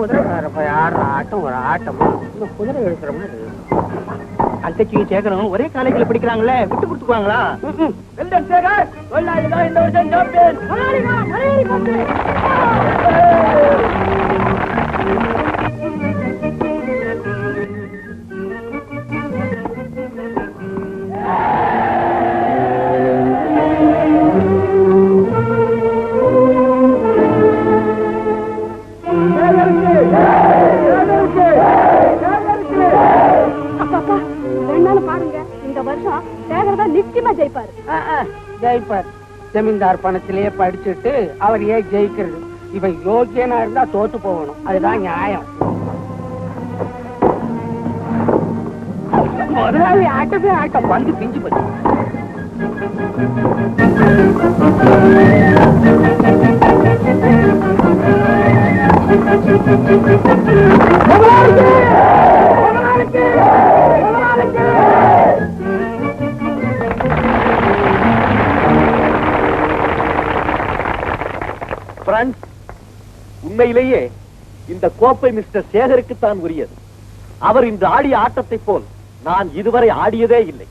குதிரைக்கார போய் ஆடுற ஆட்டம் ஒரு ஆட்டமா குதிரை எடுக்கிற மாதிரி. அங்கச்சியும் சேகரும் ஒரே காலேஜில் படிக்கிறாங்களே, விட்டு கொடுத்துக்குவாங்களா? இந்த வருஷம் சாம்பியன். ஜெயிப்பார். ஜமீன்தார் பணத்திலேயே படிச்சுட்டு அவர் ஏன் ஜெயிக்கிறது? இவன் யோகியனா இருந்தா தோத்து போகணும், அதுதான் நியாயம். முதலாளி ஆட்டமே ஆட்டம், வந்து பிஞ்சு போச்சு. உண்மையிலேயே இந்த கோப்பை மிஸ்டர் சேகருக்கு தான் உரியது. அவர் இன்று ஆடிய ஆட்டத்தை போல் நான் இதுவரை ஆடியதே இல்லை.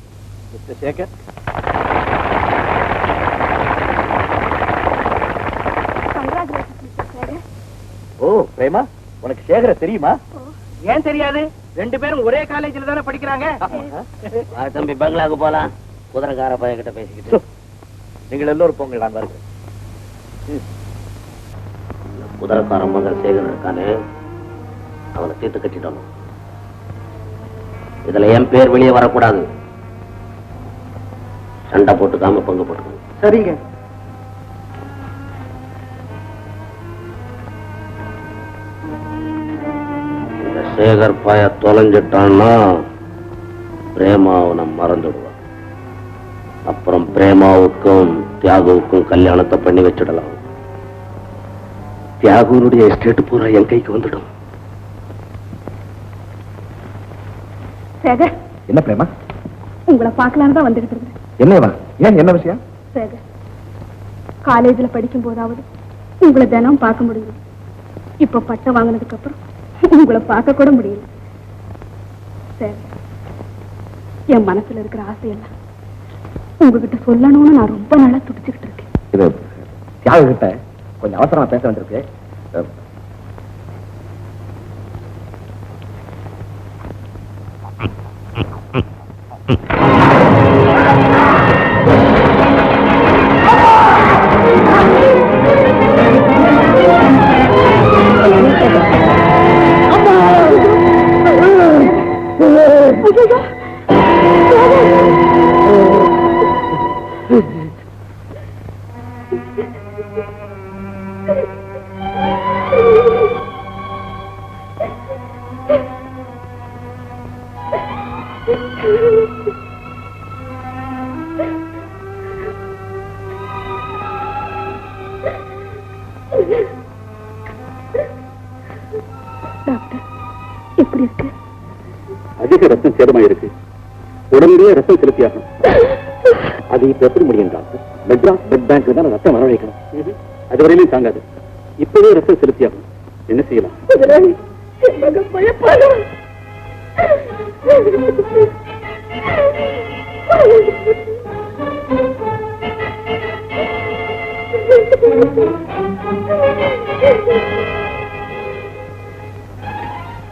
மிஸ்டர் சேகர், ஓ பிரேமா, உனக்கு சேகர தெரியுமா? ஏன் தெரியாது? ரெண்டு பேரும் ஒரே காலேஜில் தானே படிக்கிறாங்க. தம்பி, பங்களாவுக்கு போலாம். குதிரைக்கார பையன்கிட்ட பேசிக்கிட்டு நீங்கள் எல்லோரும் போங்கள், நான் வருகிறேன். குதிரைக்கார மகன் சேகர் இருக்கானே, அவனை தீர்த்து கட்டிடணும். இதுல என் பேர் வெளியே வரக்கூடாது. சண்டை போட்டுக்காம பங்கு போட்டுக்கணும். சரிங்க. இந்த சேகர் பாய தொலைஞ்சிட்டான்னா பிரேமா அவனை மறந்துடுவான். அப்புறம் பிரேமாவுக்கும் தியாகுவுக்கும் கல்யாணத்தை பண்ணி வச்சிடலாம். தியாகுனுடைய எஸ்டேட் பூரா என் கைக்கு வந்துடும். சேகர், என்ன பிரேமா? உங்களை பார்க்கலான்னு தான் வந்துகிட்டு இருக்கேன். என்னவா? ஏன், என்ன விஷயம்? சேகர், காலேஜில் படிக்கும் போதாவது உங்களை தினம் பார்க்க முடியும். இப்ப பட்டம் வாங்கினதுக்கு அப்புறம் உங்களை பார்க்க கூட முடியல. சேகர், என் மனசுல இருக்கிற ஆசையெல்லாம் உங்ககிட்ட சொல்லணும்னு நான் ரொம்ப நாளா துடிச்சுக்கிட்டு இருக்கேன். இது தியாக கிட்ட கொஞ்சம் அவசரமா பேச வந்திருக்கு. அதிக ரத்தம் சேதமா இருக்கு. உடனடியே ரத்தம் செலுத்தியாகும். அது இப்ப எப்படி முடியும் டாக்டர்? மெட்ராஸ் பிளட் பேங்க் தான் ரத்தம் வரவழைக்கணும். அதுவரையிலும் தாங்காது. இப்பவே ரத்தம் செலுத்தியாகும். என்ன செய்யலாம்?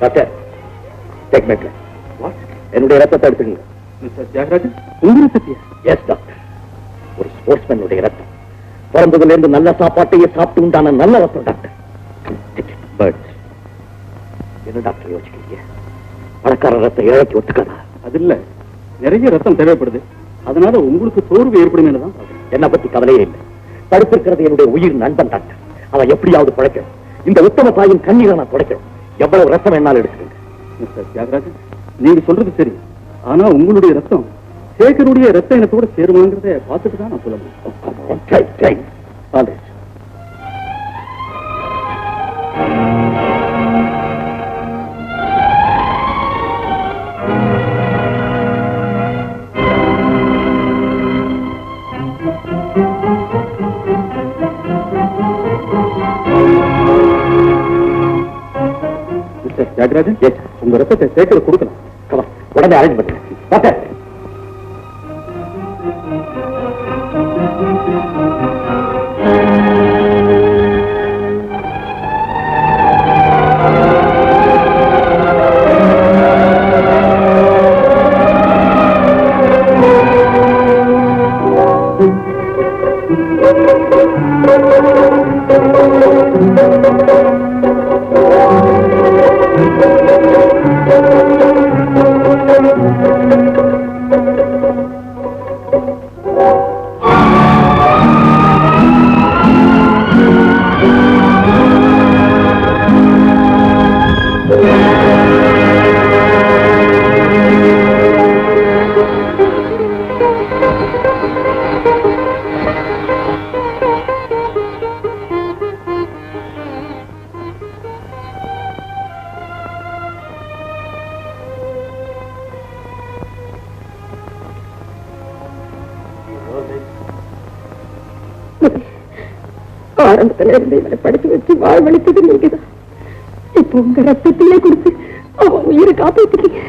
Doctor, take my blood. என்னுடைய ரத்தத்தை எடுத்துங்க. மிஸ்டர் தியாகராஜன், உங்க ரத்தத்தையா? Yes doctor. ஒரு ஸ்போர்ட்ஸ்மேனுடைய ரத்தம். பிறந்ததுல இருந்து நல்ல சாப்பாட்டையே சாப்பிட்டு உண்டான நல்ல ரத்தம் டாக்டர். பட் என்ன டாக்டர் யோசிக்கிறீங்க? பணக்கார ரத்தம் ஏழைக்கு ஒத்துக்காதா? அது இல்ல, நிறைய ரத்தம் தேவைப்படுது. அதனால உங்களுக்கு சோர்வு ஏற்படும். என்னை பத்தி கவலையே இல்லை. தடுத்திருக்கிறது என்னுடைய உயிர் நண்பன் டாக்டர். அவன் எப்படியாவது பிழைக்கணும். இந்த உத்தம தாயின் கண்ணீரை நான் துடைக்கணும். எவ்வளவு ரத்தம் என்னால் எடுத்துக்கங்க. மிஸ்டர் தியாகராஜன், நீங்க சொல்றது சரி. ஆனா உங்களுடைய ரத்தம் சேகருடைய ரத்த இனத்தோட சேருமாங்கிறத பார்த்துட்டு தான் நான் சொல்ல முடியும். மிஸ்டர் தியாகராஜன், எஸ், உங்க ரத்தத்தை சேர்க்கல கொடுக்கலாம். உடனே அரேஞ்ச் பண்ணுங்க. டாக்டர், ஆரம்பத்துல இருந்து இவனை படிச்சு வச்சு வாழ்வழித்தது நீங்கதான். இப்போ உங்க ரத்தத்திலே கொடுத்து அவன் உயிரை காப்பாத்திட்டீங்க.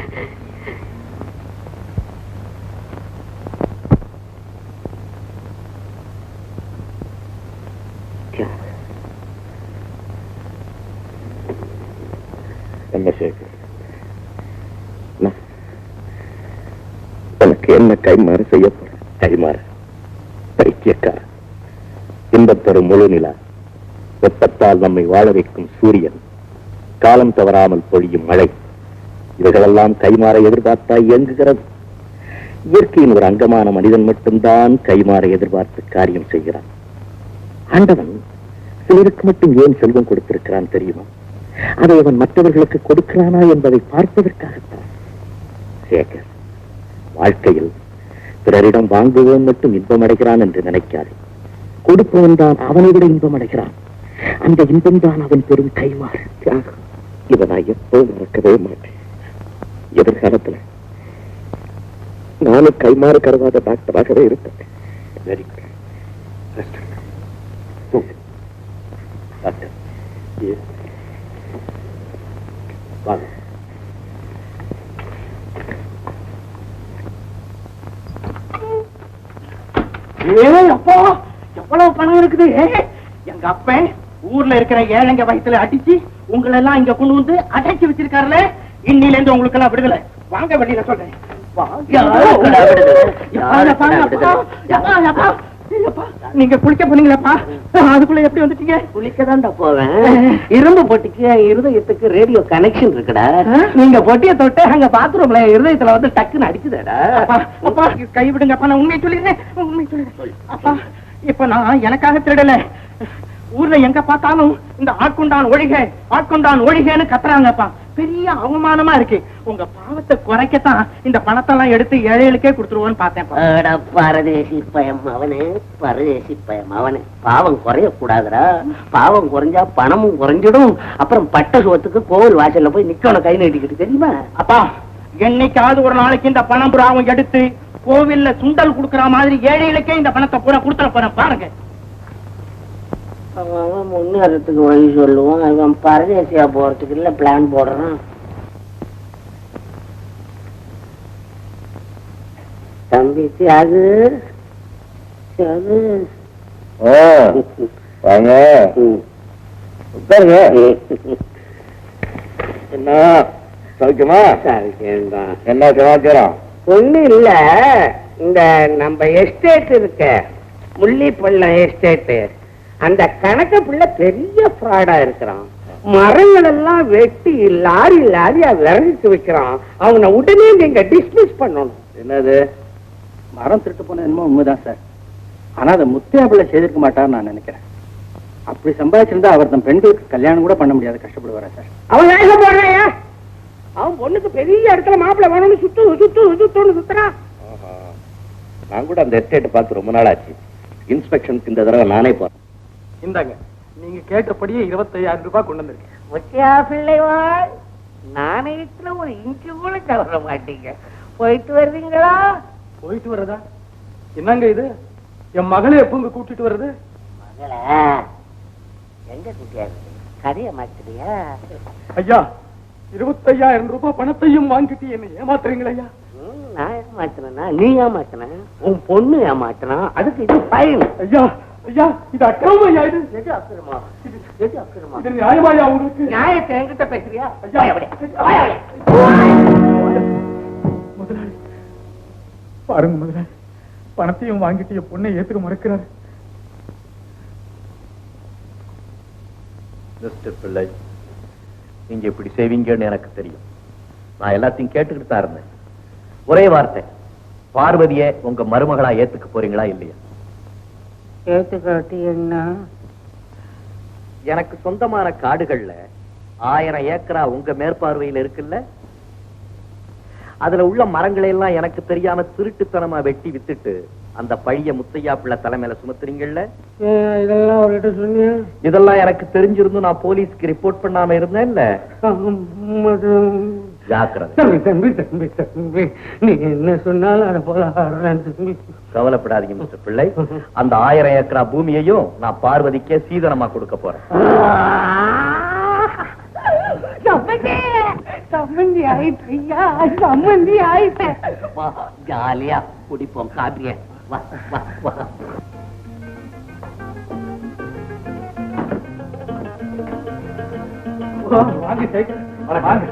என்ன சேகர், எனக்கு என்ன கைமாறு செய்ய போற? கைமாறு பைத்தியக்கார. இன்பத்தரும் முழு நிலா, வெப்பத்தால் நம்மை வாழ வைக்கும் சூரியன், காலம் தவறாமல் பொழியும் மழை, இவைகளெல்லாம் கைமாற எதிர்பார்த்தா இயங்குகிறது. இயற்கையின் ஒரு அங்கமான மனிதன் மட்டும்தான் கைமாற எதிர்பார்த்து காரியம் செய்கிறான். ஆண்டவன் சிலருக்கு மட்டும் ஏன் செல்வம் கொடுத்திருக்கிறான் தெரியுமா? அதை அவன் மற்றவர்களுக்கு கொடுக்கிறானா என்பதை பார்ப்பதற்காகத்தான். சேகர், வாழ்க்கையில் பிறரிடம் வாங்குவோன் மட்டும் இன்பம் அடைகிறான் என்று நினைக்காதே. கொடுப்பவன் தான் அவனை விட இன்பம் அடைகிறான். அந்த இன்பம் தான் அவன் பெரும் கைமாறு. இதை நான் எப்போதும் மறக்கவே மாட்டேன். எதிர்காலத்துல நானும் கைமாறு கருவாத டாக்டராகவே இருப்பேன். Very good doctor. வாங்க. அப்பா, எவ்வளவு பணம் இருக்குது! எங்க அப்பன் ஊர்ல இருக்கிற ஏழைங்க வயித்துல அடிச்சு உங்களை எல்லாம் இங்க கொண்டு வந்து அடைச்சு வச்சிருக்காருல. இன்னில இருந்து உங்களுக்கு எல்லாம் விடுதலை. வாங்க, வெளியில சொல்றேன். நீங்க குளிக்க போனீங்களப்பா, அதுக்குள்ள எப்படி வந்துட்டீங்க? குளிக்கதான்டா போவேன். இரும்பு பொட்டிக்கு இருதயத்துக்கு ரேடியோ கனெக்ஷன் இருக்குடா. நீங்க பொட்டிய தொட்டு அங்க பாத்ரூம்ல இருதயத்துல வந்து டக்குன்னு அடிக்குதேடா. அப்பா கை விடுங்கப்பா, நான் உண்மையை சொல்லிடுறேன். உண்மையை சொல்லிடுறேன் அப்பா. இப்ப நான் எனக்காக திருடல. ஊர்ல எங்க பார்த்தாலும் இந்த ஆட்கொண்டான் ஒழிகன்னு கத்துறாங்கப்பா. பெரிய அவமானமா இருக்கு. உங்க பாவத்தை குறைக்கத்தான் இந்த பணத்தை எல்லாம் எடுத்து ஏழைகளுக்கே கொடுத்துருவோன்னு பார்த்தேன். பரதேசி பயம் அவனே. பாவம் குறைய கூடாதுடா. பாவம் குறைஞ்சா பணமும் குறைஞ்சிடும். அப்புறம் பட்ட சோத்துக்கு கோவில் வாசல்ல போய் நிக்கணும் கை நீட்டிக்கிட்டு, தெரியுமா? அப்பா, என்னைக்காவது ஒரு நாளைக்கு இந்த பணம் புறாவும் எடுத்து கோவில்ல சுண்டல் குடுக்கற மாதிரி ஏழைகளுக்கே இந்த பணத்தை பூரா கொடுத்துட போறேன் பாருங்க. அவன் முன்னேறதுக்கு வழி சொல்லுவான். அவன் பரதேசியா போறதுக்கு இல்ல பிளான் போடுறான். தம்பி தியாகு, வாங்க உட்காருங்க. என்ன சௌக்கியமா? என்ன சமாச்சாரம்? ஒண்ணு இல்ல, இந்த நம்ம எஸ்டேட் இருக்க முள்ளிப்பள்ளம் எஸ்டேட், அந்த கணக்க பிள்ளை பெரிய ஃப்ராடா இருக்கிறான். மரங்கள் எல்லாம் வெட்டி லாரியா விறகுக்கு வைக்கிறான். அவனை உடனே நீங்க டிஸ்மிஸ் பண்ணணும். என்னது? மரம் திருட்டு போன என்னமோ உண்மைதான் சார். ஆனா அதை முத்தையா பிள்ளை செய்திருக்க மாட்டான்னு நான் நினைக்கிறேன். அப்படி சம்பாதிச்சிருந்தா அவர் தன் பெண்களுக்கு கல்யாணம் கூட பண்ண முடியாது, கஷ்டப்படுவாரா சார்? அவன் வேக போடுறாயா? அவன் பொண்ணுக்கு பெரிய இடத்துல மாப்பிள்ளை வேணும்னு சுத்துன்னு சுத்துறான். நான் கூட அந்த எஸ்டேட் பார்த்து ரொம்ப நாள் ஆச்சு. இன்ஸ்பெக்ஷனுக்கு இந்த தடவை நானே போறேன். இந்தாங்க, நீங்க கேட்டபடியே 25,000 ரூபாய் கொண்டு வந்திருக்கேன். முத்தையா பிள்ளைவா, நாணயத்துல ஒரு இன்ச்சு கூட தவற மாட்டீங்க. போயிட்டு வருவீங்களா? போயிட்டு வர்றதா? என்னங்க இது? என் மகளை எப்ப இங்க கூட்டிட்டு வர்றது? மகள எங்க கூட்டியா? கதைய மாத்திரியா? ஐயா, 25,000 ரூபாய் பணத்தையும் வாங்கிட்டு என்ன ஏமாத்துறீங்களா ஐயா? நான் ஏமாத்தினா நீ ஏமாத்தின உன் பொண்ணு ஏமாத்தினா அதுக்கு இது ஃபைன். ஐயா ஐயா இது அக்கிரமம் ஐயா. இது எது அக்கிரமா? எது அக்கிரமா? இது நியாயமாயா உங்களுக்கு? நியாயத்தை என்கிட்ட பேசுறியா? முதலாளி பாருங்க முதலாளி, பணத்தையும் வாங்கிட்டு என் பொண்ணை ஏத்துக்க மறுக்கிறாரு. மிஸ்டர் பிள்ளை, நீங்க இப்படி செய்வீங்கன்னு எனக்கு தெரியும். நான் எல்லாத்தையும் கேட்டுக்கிட்டு தான் இருந்தேன். ஒரே வார்த்தை, பார்வதியை உங்க மருமகளா ஏத்துக்க போறீங்களா இல்லையா? ஏத்துக்காட்டி என்ன? எனக்கு சொந்தமான காடுகள்ல 1000 ஏக்கரா உங்க மேற்பார்வையில் இருக்குல்ல, அதுல உள்ள மரங்களை எல்லாம் எனக்கு தெரியாம திருட்டுத்தனமா வெட்டி வித்துட்டு அந்த பழிய முத்தையா பிள்ளை தலைமையில சுமத்துறீங்கல்ல. இதெல்லாம் அவர்கிட்ட சொன்னியா? இதெல்லாம் எனக்கு தெரிஞ்சிருந்தும் நான் போலீஸ்க்கு ரிப்போர்ட் பண்ணாம இருந்தேன்ல. ஜாக்கிரதை. தம்பி நீ என்ன சொன்னாலும் அதை போல தம்பி. கவலைப்படாதீங்க மிஸ்டர் பிள்ளை, அந்த 1000 ஏக்கரா பூமியையும் நான் பார்வதிக்கே சீதனமா கொடுக்க போறேன். சம்மந்தி ஆயிட்டியா? சம்மந்தி ஆயிட்டேன். ஜாலியா குடிப்போம் காப்பிய. வா வா வா. வாங்க சேகர், வாங்க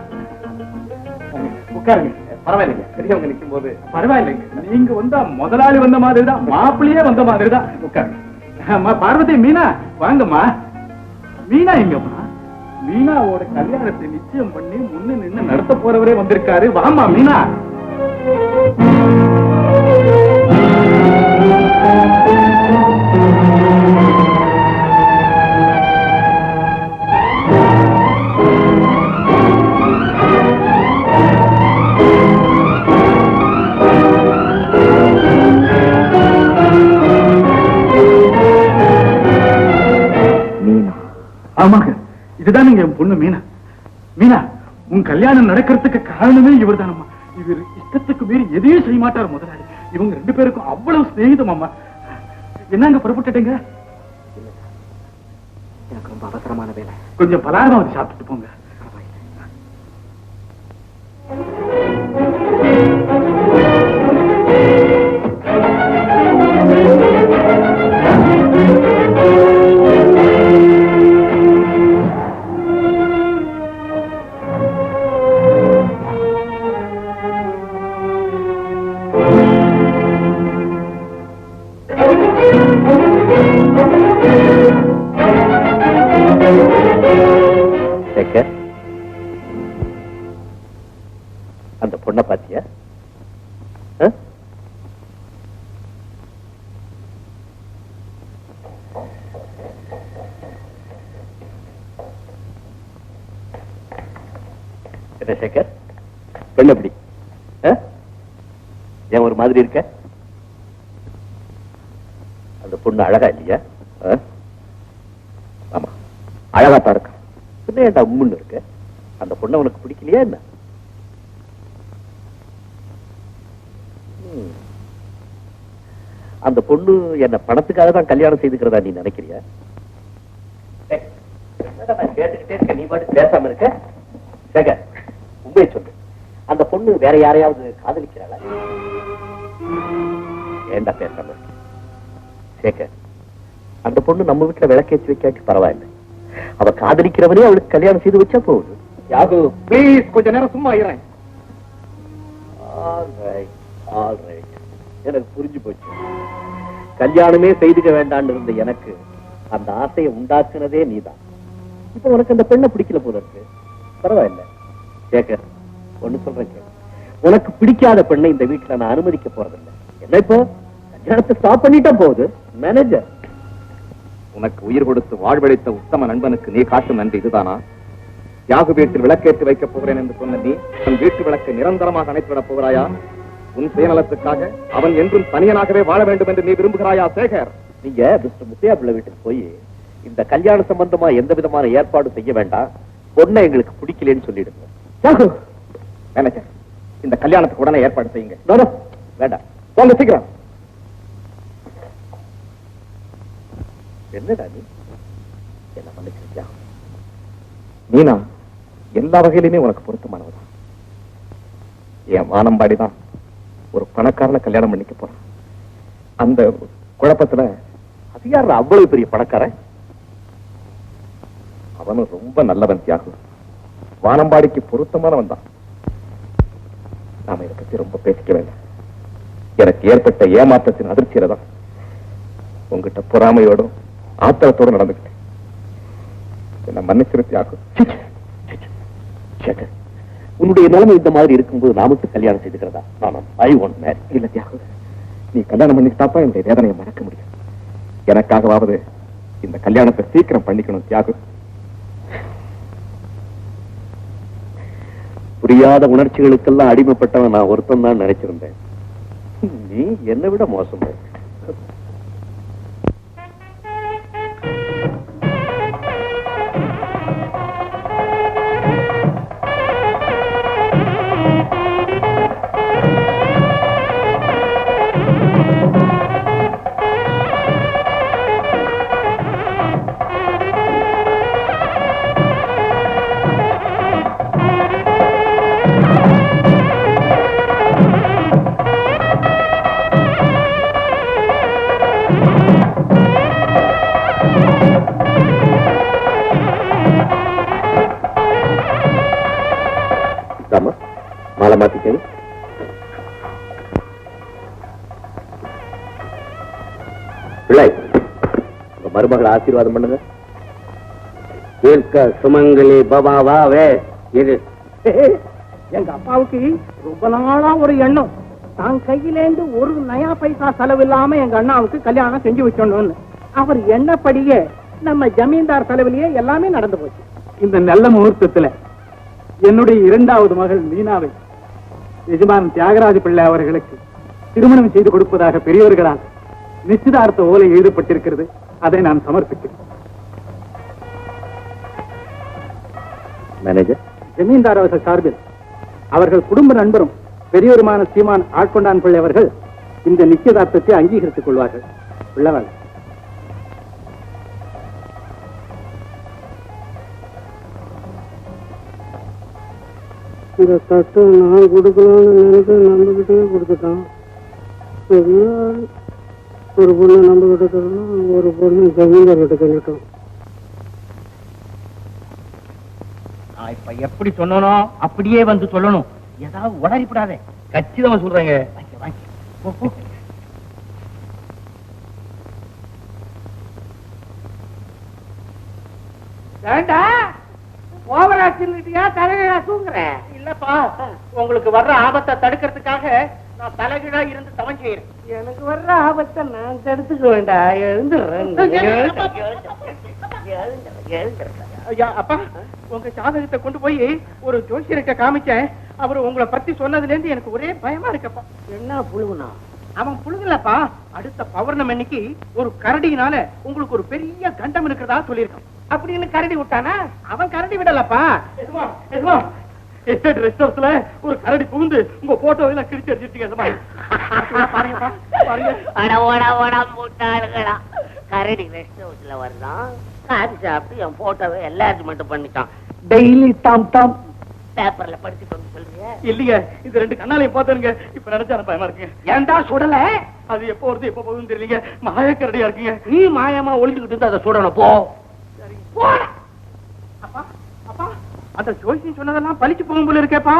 உட்காருங்க. பரவாயில்லைங்க, பெரியவங்க நிற்கும் போது பரவாயில்லைங்க. நீங்க வந்தா முதலாளி வந்த மாதிரி தான், மாப்பிள்ளையே வந்த மாதிரி தான். உட்காருங்க. பார்வதி, மீனா வாங்கம்மா. மீனா எங்கம்மா? மீனாவோட கல்யாணத்தை நிச்சயம் பண்ணி முன்ன நின்று நடத்த போறவரே வந்திருக்காரு. வாமா மீனா. ஆமாங்க, இதுதான் நீங்க என் பொண்ணு மீனா. மீனா, உன் கல்யாணம் நடக்கிறதுக்கு காரணமே இவர் தானம்மா. இவர் இஷ்டத்துக்கு மீறி எதையும் செய்ய மாட்டார் முதலாளி. இவங்க 2 பேருக்கும் அவ்வளவு ஸ்நேகிதம் அம்மா. என்னங்க புறப்பட்டுட்டீங்க? எனக்கு ரொம்ப அவசரமான வேலை. கொஞ்சம் பலாரமா வந்து சாப்பிட்டுட்டு போங்க. அந்த பொண்ணை பாத்தியா? என்ன சேகர், பெண் எப்படி? ஏன் ஒரு மாதிரி இருக்க? அந்த பொண்ணு அழகா இல்லையா? ஆமா, அழகா தான் இருக்க. பின்ன ஏன்டா உம்முன்னு இருக்க? அந்த பொண்ணு உனக்கு பிடிக்கலையா என்ன? அந்த பொண்ணு என்ன பணத்துக்காக தான் கல்யாணம் செய்துக்கிறதா நீ நினைக்கிறியா? கேட்டுக்கிட்டே இருக்க, நீ பாட்டு பேசாம இருக்க. சேகர், உண்மையை சொல்லு, அந்த பொண்ணு வேற யாரையாவது காதலிக்கிறாளா? ஏண்டா பேசாம இருக்க? சேகர், அந்த பொண்ணு நம்ம வீட்டுல விளக்கேற்றி வைக்காட்டி பரவாயில்லை. அவ காதலிக்கிறவனே அவளுக்கு கல்யாணம் செய்து வச்சா போகுது. யாகு, ப்ளீஸ் கொஞ்ச நேரம் சும்மா இருறேன். எனக்கு புரிஞ்சு போச்சு. கல்யாணமே செய்துக்க வேண்டான்னு இருந்த எனக்கு அந்த ஆசையை உண்டாக்குனதே நீதான். இப்ப உனக்கு அந்த பெண்ணை பிடிக்கல போல இருக்கு. பரவாயில்ல சேகர், ஒண்ணு சொல்றேன் கேளு. உனக்கு பிடிக்காத பெண்ணை இந்த வீட்டுல நான் அனுமதிக்க போறதில்லை. என்ன இப்போ கல்யாணத்தை ஸ்டாப் பண்ணிட்டா போகுது. மேனேஜர், உனக்கு உயிர் கொடுத்து வாழ்வழித்த உத்தம நண்பனுக்கு நீ காட்டும் நன்றி இதுதானா? யாகு வீட்டில் விளக்கேற்றி வைக்கப் போகிறேன் என்று சொன்ன நீ உன் வீட்டு விளக்கை நிரந்தரமாக அணைத்துவிடப் போகிறாயா? உன் சுயநலத்துக்காக அவன் என்றும் தனியனாகவே வாழ வேண்டும் என்று நீ விரும்புகிறாயா சேகர்? நீங்க மிஸ்டர் முத்தையா பிள்ளை வீட்டுக்கு போய் இந்த கல்யாண சம்பந்தமா எந்த விதமான ஏற்பாடு செய்ய வேண்டாம், பொண்ணை எங்களுக்கு பிடிக்கலன்னு சொல்லிடுங்க. மேனேஜர், இந்த கல்யாணத்துக்கு உடனே ஏற்பாடு செய்யுங்க. வேண்டாம், போங்க சீக்கிரம். என்னடா நீ என்ன பண்ணிக்கிறியா? மீனா, எல்லா வகையிலுமே உனக்கு பொருத்தமானவதான். என் வானம்பாடிதான் ஒரு பணக்காரனை கல்யாணம் பண்ணிக்க போறான். அந்த குழப்பத்துல அது யாரு அவ்வளவு பெரிய பணக்காரன்? அவனும் ரொம்ப நல்லவன் தியாகு. வானம்பாடிக்கு பொருத்தமானவன் தான். நாம இதை பத்தி ரொம்ப பேசிக்க வேண்டாம். எனக்கு ஏற்பட்ட ஏமாற்றத்தின் அதிர்ச்சியில தான் உங்ககிட்ட பொறாமையோடும் ஆத்திரத்தோடு நடந்துக்கிட்டேன். என்ன மன்னிச்சிரு தியாகு. உன்னுடைய நிலைமை இந்த மாதிரி இருக்கும்போது நாமக்கு கல்யாணம் செய்துக்கிறதா? ஐ வாண்ட் மேரி. இல்ல தியாகு, நீ கல்யாணம் பண்ணிக்கிட்டாப்பா என்னுடைய வேதனையை மறக்க முடியும். எனக்காகவாவது இந்த கல்யாணத்தை சீக்கிரம் பண்ணிக்கணும் தியாகு. புரியாத உணர்ச்சிகளுக்கெல்லாம் அடிமைப்பட்டவன் நான் ஒருத்தன் தான் நினைச்சிருந்தேன். நீ என்னை விட மோசம். மாலை மாத்திக்கங்க. பிள்ளை, உங்க மருமகளை ஆசீர்வாதம் பண்ணுங்க. தீர்க்க சுமங்கலி பவாவே. இது எங்க அப்பாவுக்கு ரொம்ப நாளா ஒரு எண்ணம், தான் கையிலேந்து ஒரு நயா பைசா செலவில்லாம எங்க அண்ணாவுக்கு கல்யாணம் செஞ்சு வச்சோன்னு. அவர் எண்ணப்படியே நம்ம ஜமீன்தார் செலவிலேயே எல்லாமே நடந்து போச்சு. இந்த நல்ல முகூர்த்தத்துல என்னுடைய இரண்டாவது மகள் மீனாவை எஜமான் தியாகராஜ பிள்ளை அவர்களுக்கு திருமணம் செய்து கொடுப்பதாக பெரியவர்களால் நிச்சயதார்த்த ஓலை எழுதப்பட்டிருக்கிறது. அதை நான் சமர்ப்பிக்கிறேன். மேனேஜர், ஜமீன்தார் அவர்கள் சார்பில் அவர்கள் குடும்ப நண்பரும் பெரியவருமான சீமான் ஆட்கொண்டான் பிள்ளை அவர்கள் இந்த நிச்சயதார்த்தத்தை அங்கீகரித்துக் கொள்வார்கள். பிள்ளைவாள் இந்த தட்டு நான் கொடுக்கலாம்னு நினைச்சு நம்பிக்கிட்டே கொடுத்துட்டான். ஒரு பொண்ணு நம்பிக்கிட்ட தரணும், ஒரு பொண்ணு ஜமீன்தார் கிட்ட சொல்லிட்டோம். நான் இப்ப எப்படி சொன்னனோ அப்படியே வந்து சொல்லணும். ஏதாவது உடறிப்படாதே. கச்சிதமா சொல்றேங்க. ஓவரா சொல்லிட்டியா? தலைகீழா தூங்குறேன். இல்லப்பா, உங்களுக்கு வர்ற ஆபத்தை தடுக்கிறதுக்காக நான் தலைகீழா இருந்து தவம் செய்யறேன். எனக்கு வர்ற ஆபத்தை நான் தடுத்துக்க வேண்டாம். எழுந்துடுறேன். ஐயா, அப்பா, உங்க ஜாதகத்தை கொண்டு போய் ஒரு ஜோசியர்கிட்ட காமிச்சேன். அவரு உங்களை பத்தி சொன்னதுல இருந்து எனக்கு ஒரே பயமா இருக்கப்பா. என்ன புழுகுனா? அவன் புழுங்கலப்பா. அடுத்த பௌர்ணமி அன்னைக்கு ஒரு கரடியினால உங்களுக்கு ஒரு பெரிய கண்டம் இருக்கிறதா சொல்லியிருக்கான். அப்படின்னு கரடி விட்டானா? அவன் கரடி விடலப்பா. ரெஸ்ட் ஹவுஸ்ல ஒரு கரடி புகுந்து உங்க போட்டோ எல்லாம் கிழிச்சு அடிச்சிருக்கீங்க. கரடி ரெஸ்ட் ஹவுஸ்ல வரலாம். காது சாப்பிட்டு என் போட்டோவை எல்லாருக்கும் மட்டும் பண்ணிட்டான். டெய்லி டாம் டாம் பேப்பர்ல படிச்சுட்டு வந்து சொல்றீங்க. இல்லைங்க, இது ரெண்டு கண்ணாலையும் பார்த்தனுங்க. இப்ப நினைச்சா பயமா இருக்குங்க. ஏன்டா சுடல? அது எப்போ வருது எப்போ போகுதுன்னு தெரியலீங்க. மாயக்கரடியா இருக்குங்க. நீ மாயமா ஒளிஞ்சுக்கிட்டு அதை சுடணும். போ. அப்பா, அப்பா, அந்த ஜோசியம் சொன்னதெல்லாம் பழிச்சு போகும் போல இருக்கேப்பா.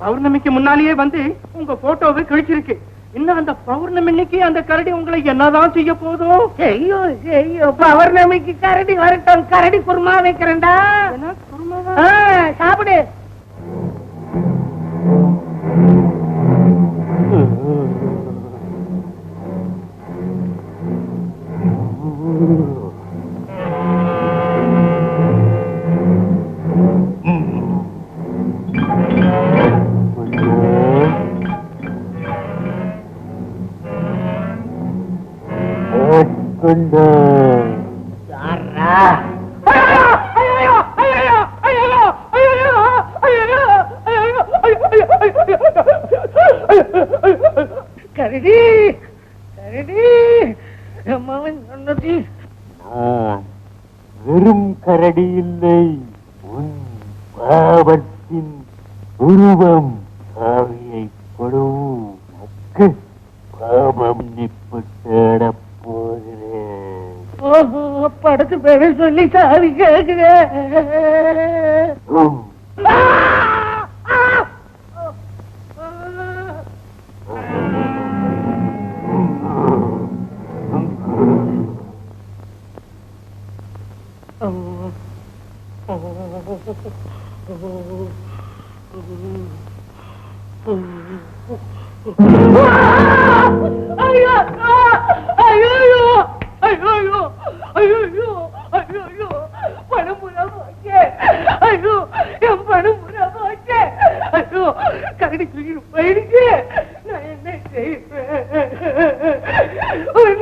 பௌர்ணமிக்கு முன்னாலேயே வந்து உங்க போட்டோவை கிழிச்சிருக்கு. இன்னும் அந்த பௌர்ணமி அன்னைக்கு அந்த கரடி உங்களை என்னதான் செய்ய போதும்? ஐயோ ஐயோ, பௌர்ணமிக்கு கரடி வரட்டும். கரடி குருமா வைக்கிறேன்டா. என்ன குருமாவா? சாப்பிடு. கரடி கரடி அம்மாவன் சொன்னது வெறும் கரடி இல்லை, உன் பாவத்தின் உருவம் ஆவியைப்படும் பாவம் நிப்பட்டேடப் போகிறேன். படத்து பேரை சொல்லி சாவி கேட்கிறேன்.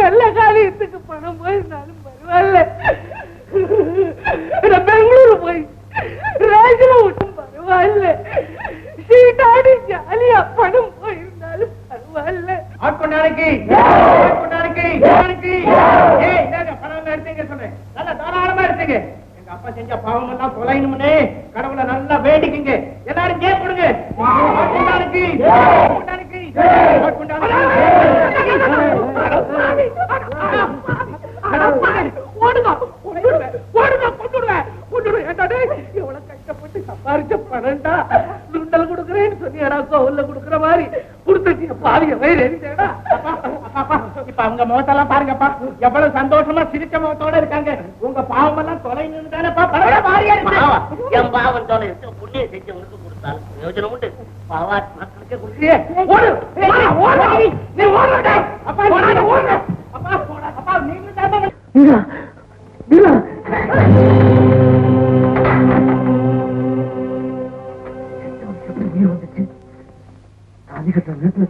நல்ல காரியத்துக்கு பணம் போயிருந்தாலும் பரவாயில்ல. பெங்களூரு போய் ராஜில விட்டும் பரவாயில்ல. சீட்டாடி ஜாலியா பணம் போயிருந்தாலும் பரவாயில்ல. ஆட்கொண்டாருக்கு பணம் எடுத்தீங்க சொல்றேன். நல்லா தாராளமா எடுத்தீங்க. எங்க அப்பா செஞ்ச பாவம் எல்லாம் தொலைணும்னே கடவுளை நல்லா வேண்டிக்குங்க. எல்லாரும் ஜெய கொடுங்க. எவ்வளவு கஷ்டப்பட்டு சம்பாரிச்ச பணம்டா. சுண்டல் கொடுக்குறேன்னு சொன்னியடா, கோவில்ல கொடுக்குற மாதிரி கொடுத்துட்டிய பாவிய வயிறு எரிஞ்சடா. இப்ப அவங்க முகத்தெல்லாம் பாருங்கப்பா, எவ்வளவு சந்தோஷமா சிரிச்ச முகத்தோட இருக்காங்க. உங்க பாவம் எல்லாம் தொலைன்னு தானேப்பா. என் பாவம் தொலை புண்ணிய செஞ்சவனுக்கு கொடுத்தாலும் பிரயோஜனம் உண்டு. பாவாட் மக்களுக்கு கொடுத்து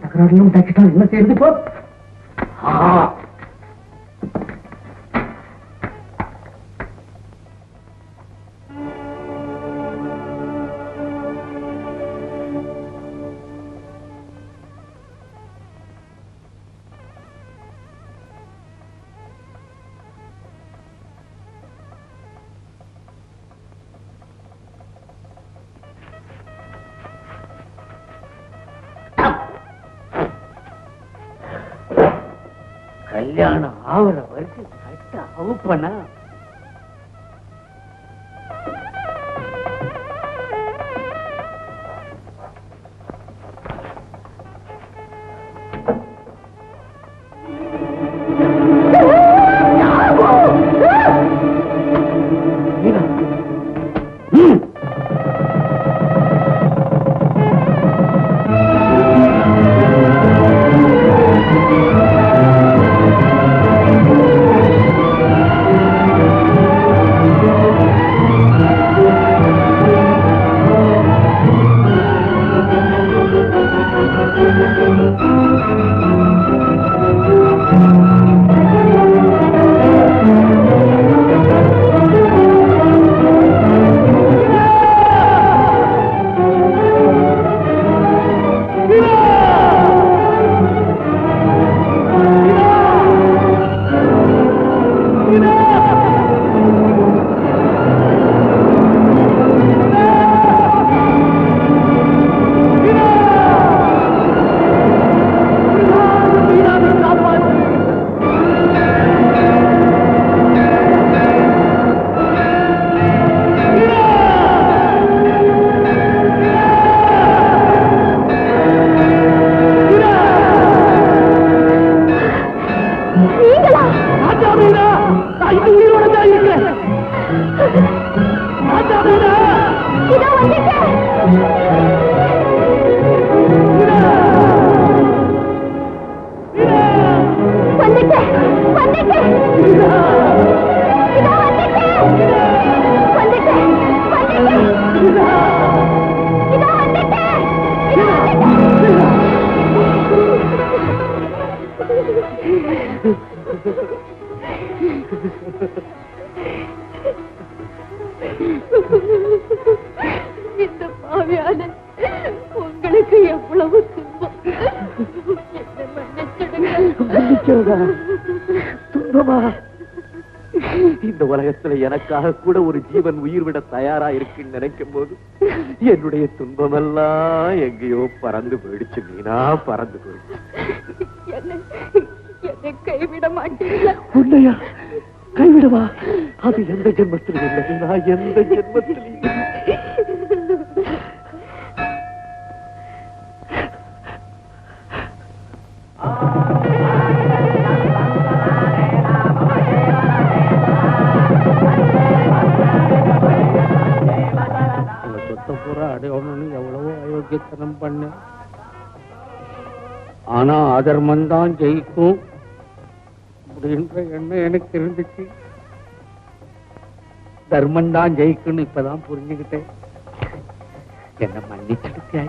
தகராறுல உண்டாக்கிட்டா என்ன செய்யுது போ. கல்யாணம் ஆவற வரைக்கும் கட்ட அவுப்பனா இந்த பாவியான உங்களுக்கு எவ்வளவு துன்பம். துன்பமா? இந்த உலகத்துல எனக்காக கூட ஒரு ஜீவன் உயிர் விட தயாரா இருக்குன்னு நினைக்கும் போது என்னுடைய துன்பமெல்லாம் எங்கேயோ பறந்து போயிடுச்சு மீனா, பறந்து போயிடுச்சு. என்னை கைவிட மாட்டீங்களா? உன்னையா கைவிடுவா? அது எந்த ஜென்மத்திலும் இல்லை மீனா, எந்த ஜென்மத்திலும் இல்லை. அடையணும்னு எவ்வளவோ அயோக்கியத்தனம் பண்ண, ஆனா அதர்மம் தான் ஜெயிக்கும் அப்படின்ற எண்ணம் எனக்கு இருந்துச்சு. தர்மம் தான் ஜெயிக்கும்னு இப்பதான் புரிஞ்சுக்கிட்டேன். என்ன மன்னிச்சிடுச்சு.